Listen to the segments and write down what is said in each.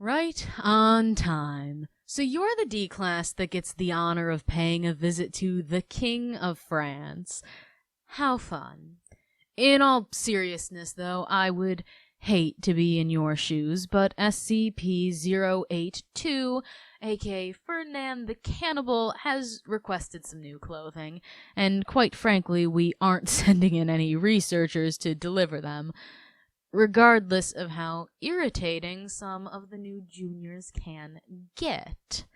Right on time. So you're the D class that gets the honor of paying a visit to the King of France. How fun. In all seriousness, though, I would hate to be in your shoes, but SCP-082, aka Ferdinand the Cannibal, has requested some new clothing, and quite frankly, we aren't sending in any researchers to deliver them, regardless of how irritating some of the new juniors can get.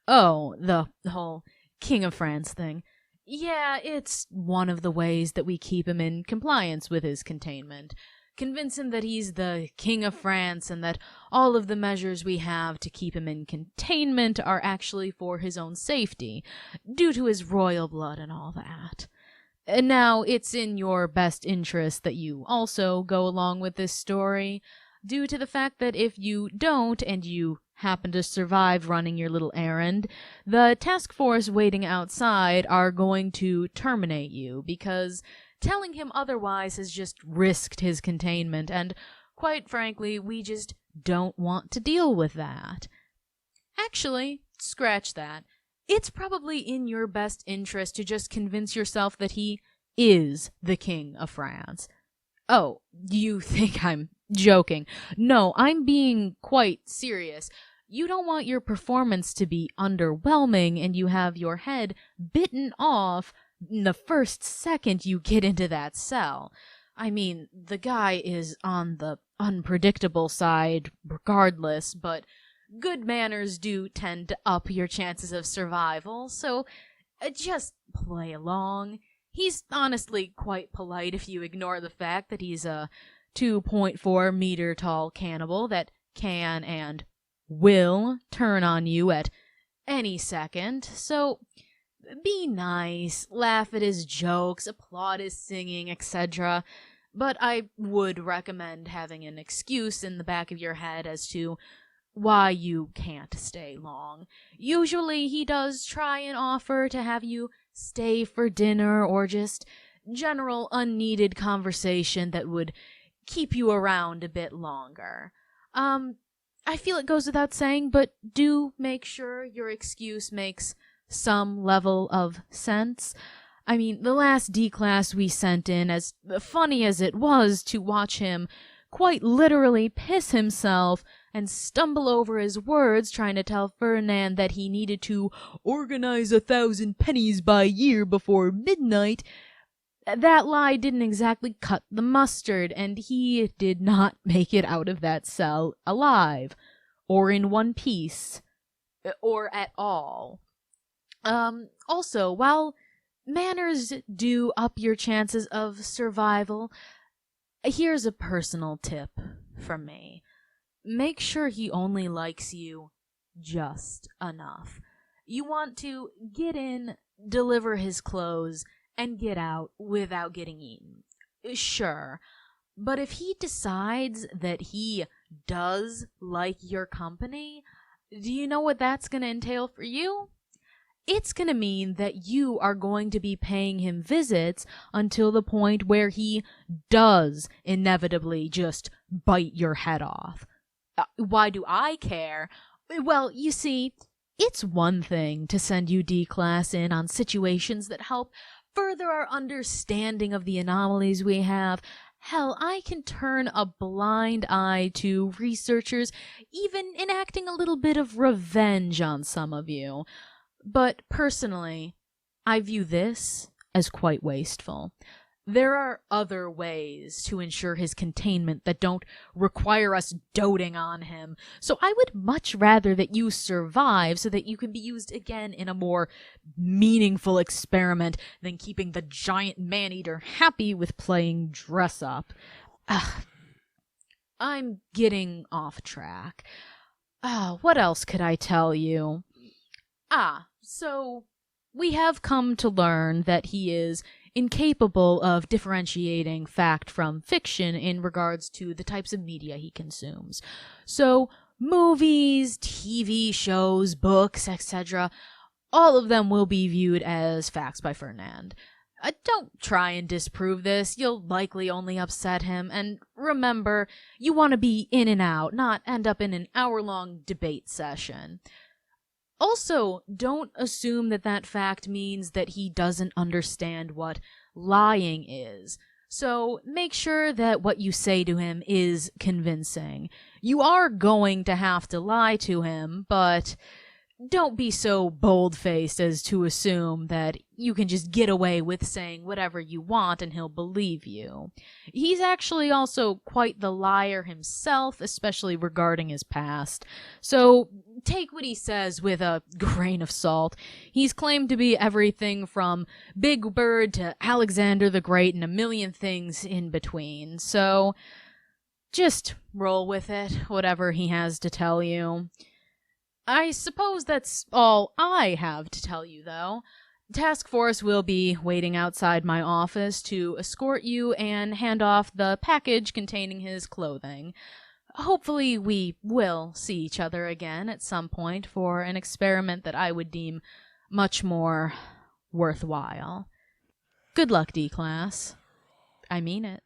Oh, the whole King of France thing. Yeah, it's one of the ways that we keep him in compliance with his containment. Convince him that he's the King of France and that all of the measures we have to keep him in containment are actually for his own safety, due to his royal blood and all that. And now, it's in your best interest that you also go along with this story, due to the fact that if you don't and you happen to survive running your little errand, the task force waiting outside are going to terminate you, because telling him otherwise has just risked his containment, and quite frankly, we just don't want to deal with that. Actually, scratch that. It's probably in your best interest to just convince yourself that he is the King of France. Oh, you think I'm joking? No, I'm being quite serious. You don't want your performance to be underwhelming and you have your head bitten off in the first second you get into that cell. I mean, the guy is on the unpredictable side regardless, but good manners do tend to up your chances of survival, so just play along. He's honestly quite polite if you ignore the fact that he's a 2.4 meter tall cannibal that can and will turn on you at any second, so be nice, laugh at his jokes, applaud his singing, etc. But I would recommend having an excuse in the back of your head as to why you can't stay long. Usually he does try and offer to have you stay for dinner or just general unneeded conversation that would keep you around a bit longer. I feel it goes without saying, but do make sure your excuse makes some level of sense. I mean, the last D-class we sent in, as funny as it was to watch him quite literally piss himself and stumble over his words trying to tell Ferdinand that he needed to organize 1,000 pennies by year before midnight, that lie didn't exactly cut the mustard, and he did not make it out of that cell alive, or in one piece, or at all. Also, while manners do up your chances of survival, here's a personal tip from me. Make sure he only likes you just enough. You want to get in, deliver his clothes, and get out without getting eaten. Sure, but if he decides that he does like your company, do you know what that's going to entail for you? It's going to mean that you are going to be paying him visits until the point where he does inevitably just bite your head off. Why do I care? Well, you see, it's one thing to send you D-class in on situations that help further our understanding of the anomalies we have. Hell, I can turn a blind eye to researchers even enacting a little bit of revenge on some of you. But personally, I view this as quite wasteful. There are other ways to ensure his containment that don't require us doting on him, so I would much rather that you survive so that you can be used again in a more meaningful experiment than keeping the giant man-eater happy with playing dress-up. I'm getting off track. What else could I tell you? So we have come to learn that he is incapable of differentiating fact from fiction in regards to the types of media he consumes. So movies, TV shows, books, etc., all of them will be viewed as facts by Ferdinand. Don't try and disprove this. You'll likely only upset him. And remember, you want to be in and out, not end up in an hour-long debate session. Also, don't assume that that fact means that he doesn't understand what lying is. So make sure that what you say to him is convincing. You are going to have to lie to him, but don't be so bold-faced as to assume that you can just get away with saying whatever you want and he'll believe you. He's actually also quite the liar himself, especially regarding his past. So take what he says with a grain of salt. He's claimed to be everything from Big Bird to Alexander the Great and a million things in between. So just roll with it, whatever he has to tell you. I suppose that's all I have to tell you, though. Task Force will be waiting outside my office to escort you and hand off the package containing his clothing. Hopefully we will see each other again at some point for an experiment that I would deem much more worthwhile. Good luck, D-Class. I mean it.